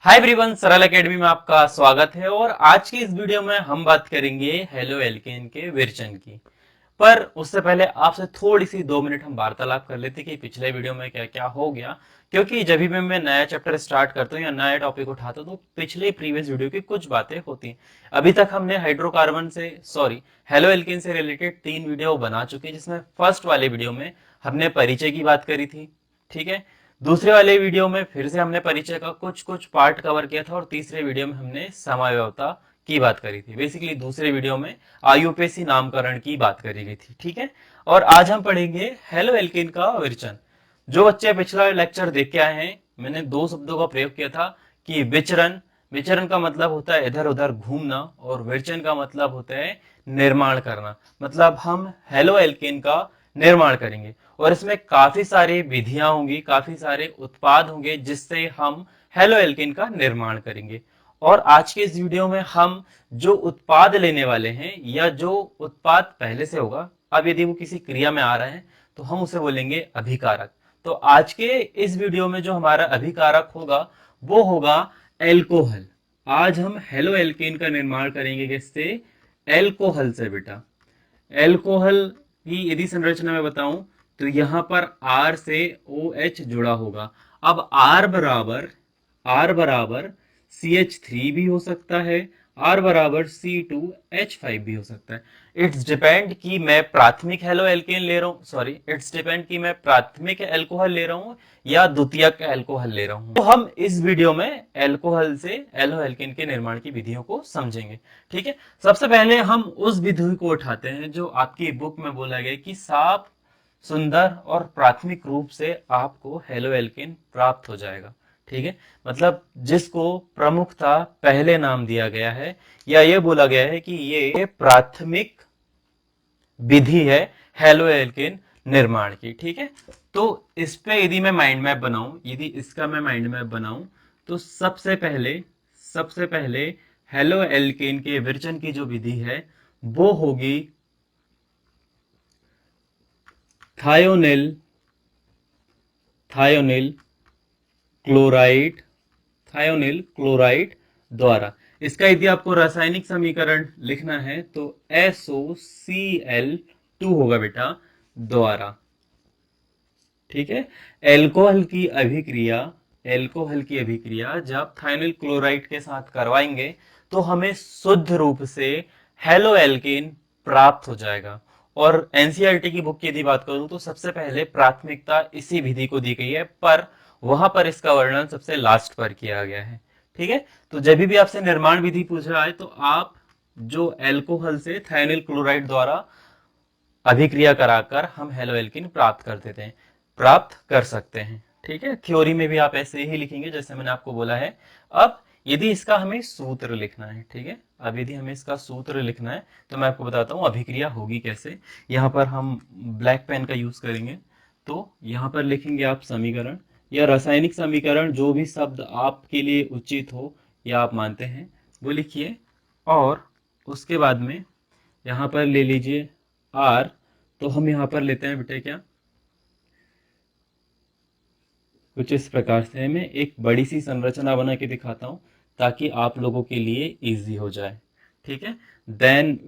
Hi everyone, सरल academy में आपका स्वागत है। और आज की इस वीडियो में हम बात करेंगे हेलो एल्केन के विरचन की। पर उससे पहले आपसे थोड़ी सी 2 मिनट हम वार्तालाप कर लेते कि पिछले वीडियो में क्या क्या हो गया। क्योंकि जब भी मैं नया चैप्टर स्टार्ट करता हूँ या नया टॉपिक उठाता हूँ तो पिछले प्रीवियस वीडियो की कुछ बातें होती हैं। अभी तक हमने हाइड्रोकार्बन से हेलो एल्केन से रिलेटेड 3 वीडियो बना चुके हैं, जिसमें फर्स्ट वाले वीडियो में हमने परिचय की बात करी थी। ठीक है, दूसरे वाले वीडियो में फिर से हमने परिचय का कुछ कुछ पार्ट कवर किया था और तीसरे वीडियो में हमने समवायवता की बात करी थी। बेसिकली दूसरे वीडियो में आयुपेसी नामकरण की बात करी गई थी। ठीक है, और आज हम पढ़ेंगे हेलो एल्केन का विरचन। जो बच्चे पिछला लेक्चर देख के आए हैं, मैंने 2 शब्दों का प्रयोग किया था कि विचरण। विचरण का मतलब होता है इधर उधर घूमना और विरचन का मतलब होता है निर्माण करना। मतलब हम हेलो एल्केन का निर्माण करेंगे और इसमें काफी सारी विधियां होंगी, काफी सारे उत्पाद होंगे जिससे हम हेलो एल्केन का निर्माण करेंगे। और आज के इस वीडियो में हम जो उत्पाद लेने वाले हैं या जो उत्पाद पहले से होगा, अब यदि वो किसी क्रिया में आ रहा है तो हम उसे बोलेंगे अभिकारक। तो आज के इस वीडियो में जो हमारा अभिकारक होगा वो होगा एल्कोहल। आज हम हेलो एल्केन का निर्माण करेंगे किससे? एल्कोहल से बेटा। एल्कोहल की यदि संरचना में बताऊं तो यहां पर R से OH जुड़ा होगा। अब R बराबर CH3 भी हो सकता है, R बराबर C2H5 भी हो सकता है। इट्स डिपेंड कि मैं प्राथमिक हेलो एल्केन ले रहा हूँ, इट्स डिपेंड कि मैं प्राथमिक एल्कोहल ले रहा हूँ या द्वितीयक एल्कोहल ले रहा हूँ। तो हम इस वीडियो में एल्कोहल से एलो एल्केन के निर्माण की विधियों को समझेंगे। ठीक है, सबसे पहले हम उस विधि को उठाते हैं जो आपकी बुक में बोला गया कि साफ, सुंदर और प्राथमिक रूप से आपको हेलो एल्केन प्राप्त हो जाएगा। ठीक है, मतलब जिसको प्रमुखता पहले नाम दिया गया है या ये बोला गया है कि ये प्राथमिक विधि है हेलो एल्केन निर्माण की। ठीक है, तो इस पे यदि मैं माइंड मैप बनाऊं, यदि इसका मैं माइंड मैप बनाऊं तो सबसे पहले हेलो एल्केन के विरचन की जो विधि है वो होगी thionyl thionyl chloride thionyl chloride द्वारा। इसका यदि आपको रासायनिक समीकरण लिखना है तो SOCl2 होगा बेटा, द्वारा। ठीक है, एल्कोहल की अभिक्रिया एल्कोहल की अभिक्रिया जब थायोनिल क्लोराइड के साथ करवाएंगे तो हमें शुद्ध रूप से हेलो एल्केन प्राप्त हो जाएगा। और एनसीईआरटी की बुक की यदि बात करूं तो सबसे पहले प्राथमिकता इसी विधि को दी गई है, पर वहां पर इसका वर्णन सबसे लास्ट पर किया गया है। ठीक है, तो जब भी आपसे निर्माण विधि पूछ रहा है तो आप जो एल्कोहल से थायोनिल क्लोराइड द्वारा अभिक्रिया कराकर हम हेलो एल्किन प्राप्त कर सकते हैं। ठीक है, थ्योरी में भी आप ऐसे ही लिखेंगे जैसे मैंने आपको बोला है। अब यदि इसका हमें सूत्र लिखना है, ठीक है, अब यदि हमें इसका सूत्र लिखना है तो मैं आपको बताता हूं अभिक्रिया होगी कैसे। यहां पर हम ब्लैक पेन का यूज करेंगे। तो यहां पर लिखेंगे आप समीकरण या रासायनिक समीकरण, जो भी शब्द आपके लिए उचित हो या आप मानते हैं वो लिखिए। और उसके बाद में यहां पर ले लीजिए आर। तो हम यहां पर लेते हैं बेटे क्या, कुछ इस प्रकार से मैं एक बड़ी सी संरचना बना के दिखाता हूं ताकि आप लोगों के लिए इजी हो जाए। ठीक है, देन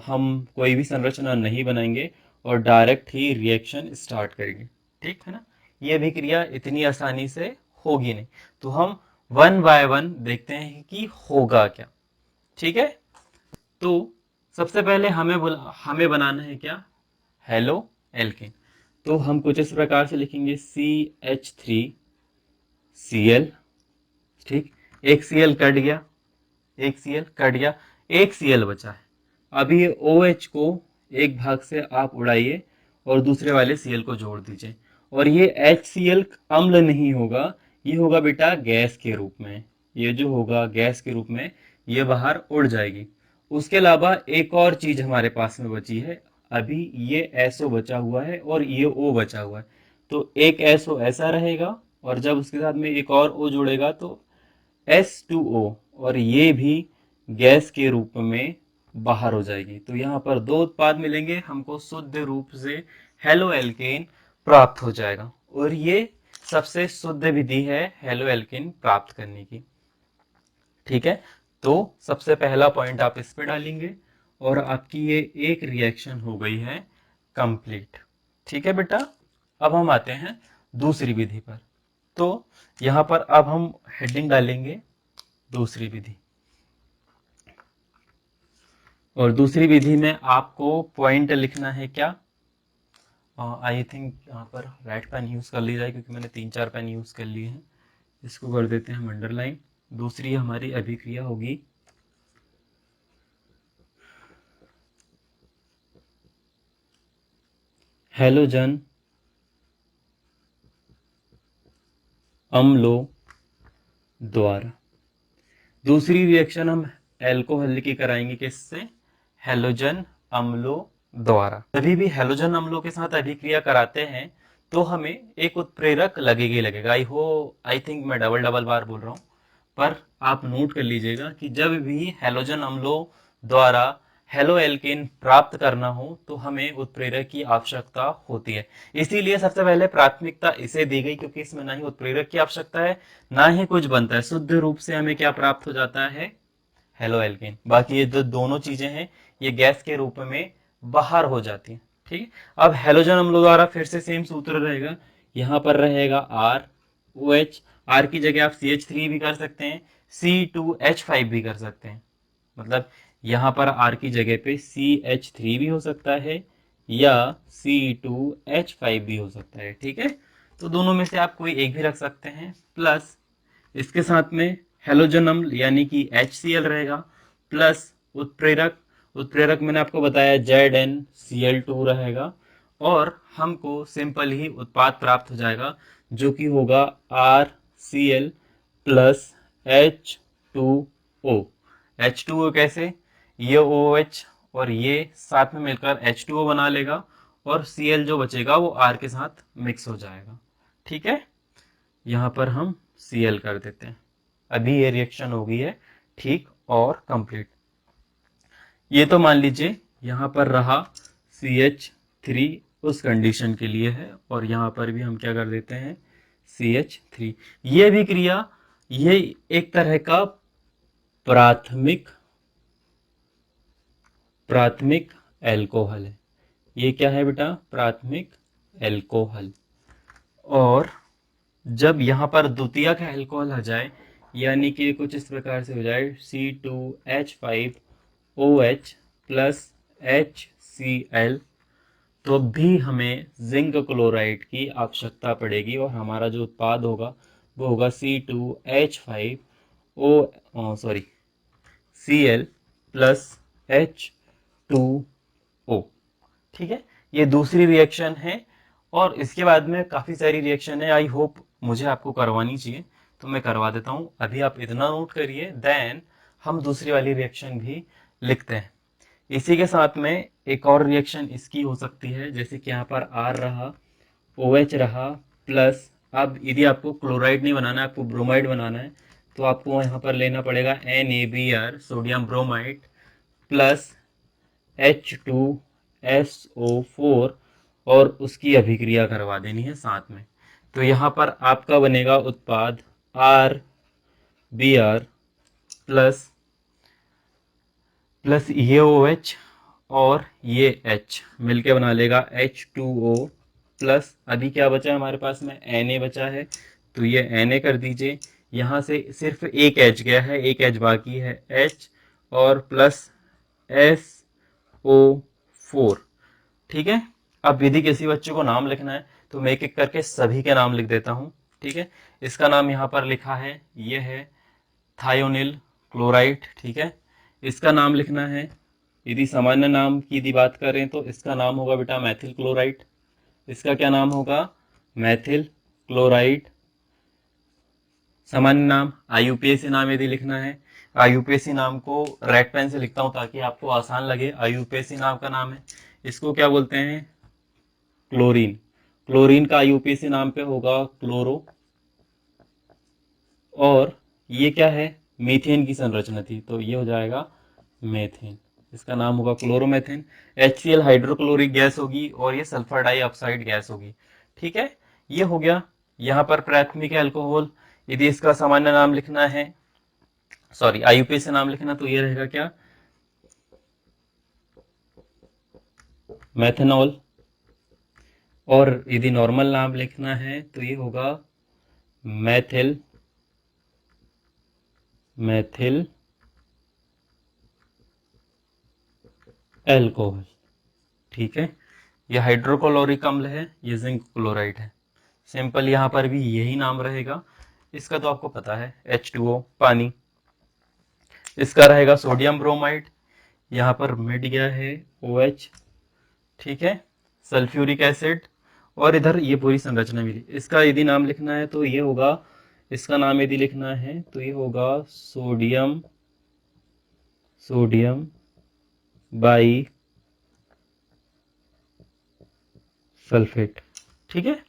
हम कोई भी संरचना नहीं बनाएंगे और डायरेक्ट ही रिएक्शन स्टार्ट करेंगे। ठीक है ना, ये भी क्रिया इतनी आसानी से होगी नहीं, तो हम वन बाय वन देखते हैं कि होगा क्या। ठीक है, तो सबसे पहले हमें बनाना है क्या, हेलो एल्केन। तो हम कुछ इस प्रकार से लिखेंगे CH3Cl। ठीक, एक Cl कट गया, एक Cl कट गया, एक Cl बचा है। अभी ये OH को एक भाग से आप उड़ाइए और दूसरे वाले Cl को जोड़ दीजिए। और ये HCl अम्ल नहीं होगा, ये होगा बेटा गैस के रूप में। ये जो होगा गैस के रूप में, ये बाहर उड़ जाएगी। उसके अलावा एक और चीज हमारे पास में बची है। अभी ये SO बचा हुआ है और ये O बचा हुआ है। तो एक SO ऐसा रहेगा और जब उसके साथ में एक और O जुड़ेगा तो H2O, और ये भी गैस के रूप में बाहर हो जाएगी। तो यहाँ पर दो उत्पाद मिलेंगे, हमको शुद्ध रूप से हेलो एल्केन प्राप्त हो जाएगा। और ये सबसे शुद्ध विधि है हेलो एल्केन प्राप्त करने की। ठीक है, तो सबसे पहला पॉइंट आप इस पे डालेंगे और आपकी ये एक रिएक्शन हो गई है कंप्लीट। ठीक है बेटा, अब हम आते हैं दूसरी विधि पर। तो यहां पर अब हम हेडिंग डालेंगे दूसरी विधि, और दूसरी विधि में आपको पॉइंट लिखना है क्या, आई थिंक यहाँ पर रेड पेन यूज कर ली जाए क्योंकि मैंने 3-4 पेन यूज कर लिए हैं। इसको कर देते हैं हम अंडरलाइन। दूसरी हमारी अभिक्रिया होगी हैलोजन अम्लों द्वारा। दूसरी रिएक्शन हम एल्कोहल की कराएंगे किससे, हैलोजन अम्लों द्वारा। जब भी हैलोजन अम्लों के साथ अभिक्रिया कराते हैं तो हमें एक उत्प्रेरक लगेगा ही लगेगा। आई थिंक मैं डबल डबल बार बोल रहा हूं, पर आप नोट कर लीजिएगा कि जब भी हैलोजन अम्लों द्वारा हेलो एल्केन प्राप्त करना हो तो हमें उत्प्रेरक की आवश्यकता होती है। इसीलिए सबसे पहले प्राथमिकता इसे दी गई क्योंकि इसमें ना ही उत्प्रेरक की आवश्यकता है ना ही कुछ बनता है, शुद्ध रूप से हमें क्या प्राप्त हो जाता है, हेलो एल्केन। बाकी ये जो दोनों चीजें हैं ये गैस के रूप में बाहर हो जाती हैं। ठीक है, अब हेलोजन अम्लों द्वारा फिर से सेम सूत्र रहेगा, यहां पर रहेगा आर ओ एच, आर की जगह आप CH3 भी कर सकते हैं, C2H5 भी कर सकते हैं। मतलब यहां पर R की जगह पे CH3 भी हो सकता है या C2H5 भी हो सकता है। ठीक है, तो दोनों में से आप कोई एक भी रख सकते हैं। प्लस इसके साथ में हेलोजन अम्ल यानी कि HCl रहेगा, प्लस उत्प्रेरक, उत्प्रेरक मैंने आपको बताया ZnCl2 रहेगा, और हमको सिंपल ही उत्पाद प्राप्त हो जाएगा जो कि होगा RCl प्लस H2O। H2O कैसे, ये OH और ये साथ में मिलकर H2O बना लेगा और Cl जो बचेगा वो R के साथ मिक्स हो जाएगा। ठीक है, यहां पर हम Cl कर देते हैं। अभी ये रिएक्शन हो गई है ठीक और कंप्लीट। ये तो मान लीजिए यहां पर रहा CH3 उस कंडीशन के लिए है, और यहां पर भी हम क्या कर देते हैं CH3। ये भी क्रिया, ये एक तरह का प्राथमिक प्राथमिक एल्कोहल है। ये क्या है बेटा, प्राथमिक एल्कोहल। और जब यहां पर द्वितीयक एल्कोहल आ जाए यानी कि कुछ इस प्रकार से हो जाए C2H5OH प्लस HCl, तो भी हमें जिंक क्लोराइड की आवश्यकता पड़ेगी और हमारा जो उत्पाद होगा वो होगा Cl प्लस H2O। ठीक है, ये दूसरी रिएक्शन है और इसके बाद में काफी सारी रिएक्शन है। आई होप मुझे आपको करवानी चाहिए तो मैं करवा देता हूं। अभी आप इतना नोट करिए, देन हम दूसरी वाली रिएक्शन भी लिखते हैं। इसी के साथ में एक और रिएक्शन इसकी हो सकती है, जैसे कि यहाँ पर R रहा, OH रहा, प्लस अब यदि आपको क्लोराइड नहीं बनाना है, आपको ब्रोमाइड बनाना है, तो आपको यहाँ पर लेना पड़ेगा NaBr sodium bromide plus H2SO4 और उसकी अभिक्रिया करवा देनी है साथ में। तो यहाँ पर आपका बनेगा उत्पाद RBr प्लस प्लस ये OH और ये H मिलके बना लेगा H2O प्लस अभी क्या बचा है हमारे पास में Na बचा है, तो ये Na कर दीजिए। यहाँ से सिर्फ एक H गया है, एक H बाकी है H और प्लस SO4। ठीक है, अब यदि किसी बच्चे को नाम लिखना है तो मैं एक एक करके सभी के नाम लिख देता हूँ। ठीक है, इसका नाम यहाँ पर लिखा है, ये है थायोनिल क्लोराइड। ठीक है, इसका नाम लिखना है, यदि सामान्य नाम की यदि बात करें तो इसका नाम होगा बेटा मैथिल क्लोराइड। इसका क्या नाम होगा, मैथिल क्लोराइड। सामान्य नाम IUPAC नाम यदि लिखना है, IUPAC नाम को रेड पेन से लिखता हूं ताकि आपको आसान लगे। IUPAC नाम का नाम है, इसको क्या बोलते हैं, क्लोरीन। क्लोरीन का IUPAC नाम पे होगा क्लोरो। और ये क्या है, मीथेन की संरचना थी तो ये हो जाएगा मेथेन, इसका नाम होगा क्लोरोमेथेन। HCl हाइड्रोक्लोरिक गैस होगी और ये सल्फर डाइऑक्साइड गैस होगी। ठीक है, ये हो गया यहाँ पर प्राथमिक एल्कोहल। यदि इसका सामान्य नाम लिखना है सॉरी IUPAC से नाम लिखना तो ये रहेगा क्या, मेथनॉल। और यदि नॉर्मल नाम लिखना है तो ये होगा मैथिल, मैथिल एल्कोहल। ठीक है, ये हाइड्रोक्लोरिक अम्ल है, ये जिंक क्लोराइड है। सिंपल यहाँ पर भी यही नाम रहेगा। इसका तो आपको पता है H2O पानी। इसका रहेगा सोडियम ब्रोमाइड, यहाँ पर मिट गया है OH। ठीक है, सल्फ्यूरिक एसिड। और इधर ये पूरी संरचना मिली। इसका यदि नाम लिखना है तो ये होगा, इसका नाम यदि लिखना है तो ये होगा सोडियम, सोडियम बाई सल्फेट। ठीक है,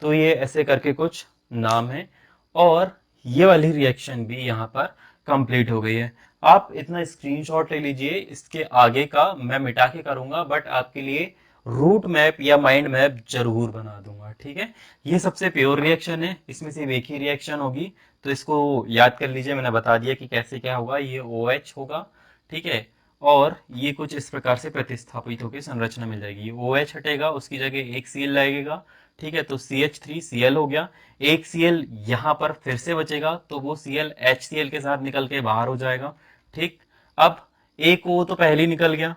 तो ये ऐसे करके कुछ नाम है। और ये वाली रिएक्शन भी यहाँ पर कंप्लीट हो गई है। आप इतना स्क्रीनशॉट ले लीजिए, इसके आगे का मैं मिटा के करूंगा, बट आपके लिए रूट मैप या माइंड मैप जरूर बना दूंगा। ठीक है, ये सबसे प्योर रिएक्शन है, इसमें सिर्फ एक ही रिएक्शन होगी, तो इसको याद कर लीजिए। मैंने बता दिया कि कैसे क्या होगा, ये OH होगा। ठीक है, और ये कुछ इस प्रकार से प्रतिस्थापित होकर संरचना मिल जाएगी। ये OH हटेगा, उसकी जगह एक Cl लगेगा। ठीक है, तो CH3Cl हो गया। एक Cl यहाँ पर फिर से बचेगा, तो वो Cl HCl के साथ निकल के बाहर हो जाएगा। ठीक, अब एक O तो पहले ही निकल गया,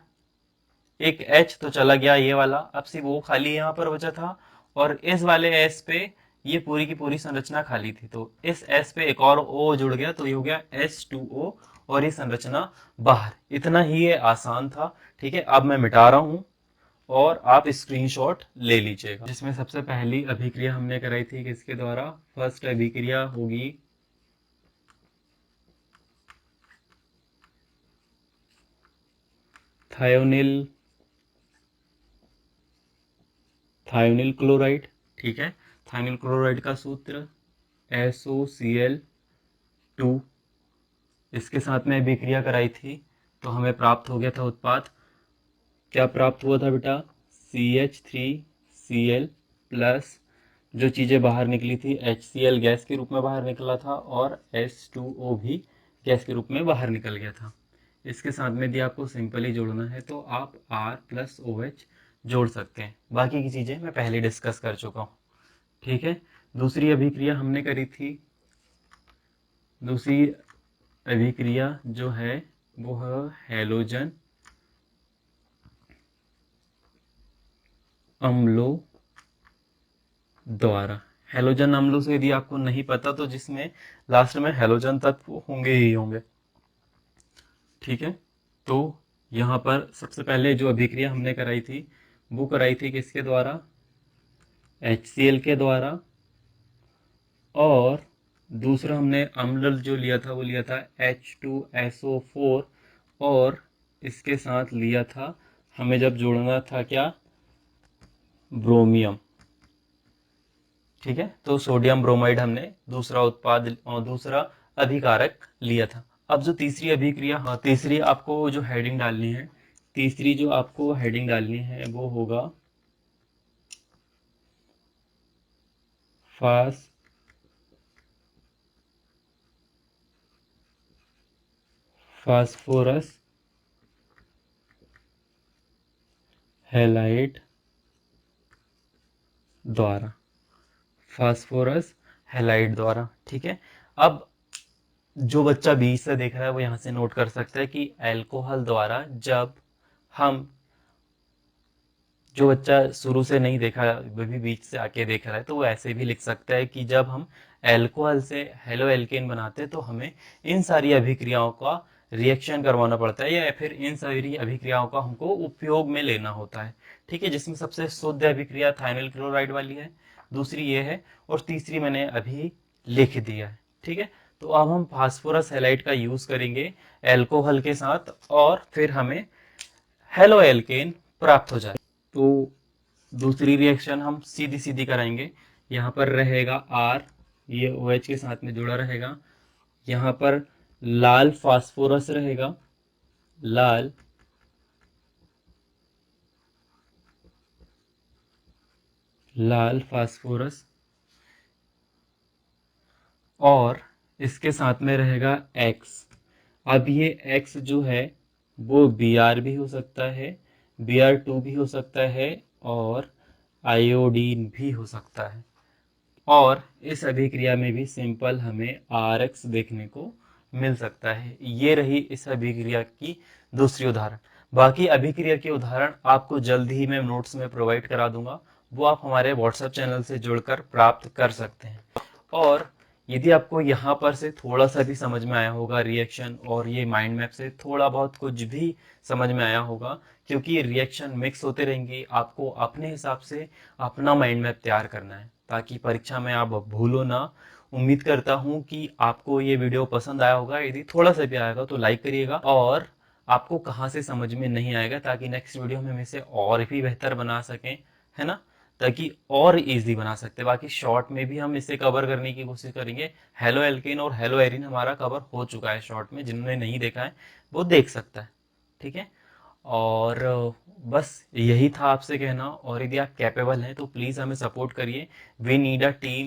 एक H तो चला गया ये वाला, अब सिर्फ O खाली यहाँ पर बचा था। और इस वाले S पे ये पूरी की पूरी संरचना खाली थी, तो इस S पे एक और O जुड़ गया, तो ये हो गया H2O। और ये संरचना बाहर। इतना ही ये आसान था। ठीक है, अब मैं मिटा रहा हूं और आप स्क्रीनशॉट ले लीजिएगा। जिसमें सबसे पहली अभिक्रिया हमने कराई थी किसके द्वारा, फर्स्ट अभिक्रिया होगी थायोनिल, थायोनिल क्लोराइड। ठीक है, थायोनिल क्लोराइड का सूत्र SOCl2। इसके साथ में अभिक्रिया कराई थी तो हमें प्राप्त हो गया था उत्पाद। क्या प्राप्त हुआ था बेटा, CH3Cl प्लस जो चीज़ें बाहर निकली थी, HCl गैस के रूप में बाहर निकला था और H2O भी गैस के रूप में बाहर निकल गया था। इसके साथ में यदि आपको सिंपली जोड़ना है तो आप R प्लस OH जोड़ सकते हैं। बाकी की चीज़ें मैं पहले डिस्कस कर चुका हूँ। ठीक है, दूसरी अभिक्रिया हमने करी थी, दूसरी अभिक्रिया जो है वो है हैलोजन अम्लों द्वारा। हैलोजन अम्लों से यदि आपको नहीं पता तो जिसमें लास्ट में हैलोजन तत्व होंगे ही होंगे। ठीक है, तो यहाँ पर सबसे पहले जो अभिक्रिया हमने कराई थी वो कराई थी किसके द्वारा, HCl के द्वारा। और दूसरा हमने अम्ल जो लिया था वो लिया था H2SO4। और इसके साथ लिया था, हमें जब जोड़ना था क्या, ब्रोमियम। ठीक है, तो सोडियम ब्रोमाइड हमने दूसरा उत्पाद और दूसरा अभिकारक लिया था। अब जो तीसरी अभिक्रिया, हाँ तीसरी आपको जो हेडिंग डालनी है, तीसरी जो आपको हेडिंग डालनी है वो होगा फास फास्फोरस हैलाइड द्वारा, फास्फोरस हैलाइड द्वारा। ठीक है, अब जो बच्चा बीच से देख रहा है वो यहाँ से नोट कर सकता है कि अल्कोहल द्वारा, जब हम, जो बच्चा शुरू से नहीं देखा वो भी बीच से आके देख रहा है तो वो ऐसे भी लिख सकता है कि जब हम अल्कोहल से हेलो एल्केन बनाते हैं तो हमें इन सारी अभिक्रियाओं का रिएक्शन करवाना पड़ता है, या फिर इन सारी अभिक्रियाओं का हमको उपयोग में लेना होता है। ठीक है, जिसमें सबसे शुद्ध अभिक्रिया थाइनिल क्लोराइड वाली है, दूसरी ये है, और तीसरी मैंने अभी लिख दिया है। ठीक है, तो अब हम फास्फोरस हैलाइड का यूज करेंगे अल्कोहल के साथ और फिर हमें हेलो एल्केन प्राप्त हो जाए। तो दूसरी रिएक्शन हम सीधी सीधी कराएंगे। यहाँ पर रहेगा R, ये OH के साथ में जुड़ा रहेगा। यहाँ पर लाल फास्फोरस रहेगा, लाल लाल फास्फोरस, और इसके साथ में रहेगा X। अब ये x जो है वो Br भी हो सकता है, Br2 भी हो सकता है और आयोडीन भी हो सकता है। और इस अभिक्रिया में भी सिंपल हमें Rx देखने को मिल सकता है। ये रही इस अभिक्रिया की दूसरी उदाहरण। बाकी अभिक्रिया के उदाहरण आपको जल्द ही मैं नोट्स में प्रोवाइड करा दूंगा, वो आप हमारे व्हाट्सएप चैनल से जुड़कर प्राप्त कर सकते हैं। और यदि आपको यहाँ पर से थोड़ा सा भी समझ में आया होगा रिएक्शन और ये माइंड मैप से थोड़ा बहुत कुछ भी समझ में आया होगा, क्योंकि रिएक्शन मिक्स होते रहेंगे, आपको अपने हिसाब से अपना माइंड मैप तैयार करना है ताकि परीक्षा में आप भूलो ना। उम्मीद करता हूँ कि आपको ये वीडियो पसंद आया होगा। यदि थोड़ा सा भी आएगा तो लाइक करिएगा, और आपको कहाँ से समझ में नहीं आएगा ताकि नेक्स्ट वीडियो में हम इसे और भी बेहतर बना सकें, है ना, ताकि और इजी बना सकते हैं। बाकी शॉर्ट में भी हम इसे कवर करने की कोशिश करेंगे। हेलो एल्केन और हेलो एरिन हमारा कवर हो चुका है शॉर्ट में, जिन्होंने नहीं देखा है वो देख सकता है, ठीक है। और बस यही था आपसे कहना, और यदि आप कैपेबल हैं तो प्लीज़ हमें सपोर्ट करिए। वी नीड अ टीम,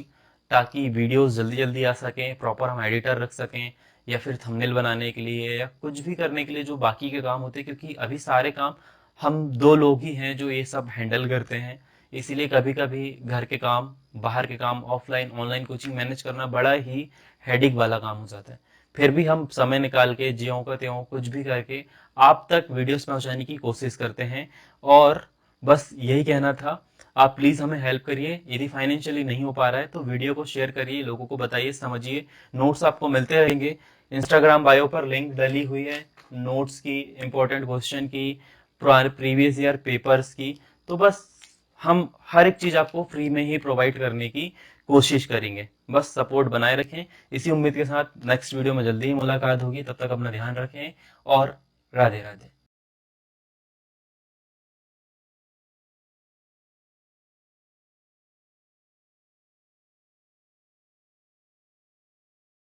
ताकि वीडियोस जल्दी जल्दी आ सकें, प्रॉपर हम एडिटर रख सकें, या फिर थंबनेल बनाने के लिए या कुछ भी करने के लिए जो बाकी के काम होते हैं, क्योंकि अभी सारे काम हम दो लोग ही हैं जो ये सब हैंडल करते हैं। इसीलिए कभी कभी घर के काम, बाहर के काम, ऑफलाइन ऑनलाइन कोचिंग मैनेज करना बड़ा ही हेडिक वाला काम हो जाता है। फिर भी हम समय निकाल के ज्यों का त्यों कुछ भी करके आप तक वीडियोस पहुंचाने की कोशिश करते हैं। और बस यही कहना था, आप प्लीज हमें हेल्प करिए। यदि फाइनेंशियली नहीं हो पा रहा है तो वीडियो को शेयर करिए, लोगों को बताइए, समझिए। नोट्स आपको मिलते रहेंगे। इंस्टाग्राम बायो पर लिंक डली हुई है नोट्स की, इंपॉर्टेंट क्वेश्चन की, प्रीवियस ईयर पेपर्स की। तो बस हम हर एक चीज आपको फ्री में ही प्रोवाइड करने की कोशिश करेंगे। बस सपोर्ट बनाए रखें। इसी उम्मीद के साथ नेक्स्ट वीडियो में जल्दी ही मुलाकात होगी। तब तक अपना ध्यान रखें और राधे राधे।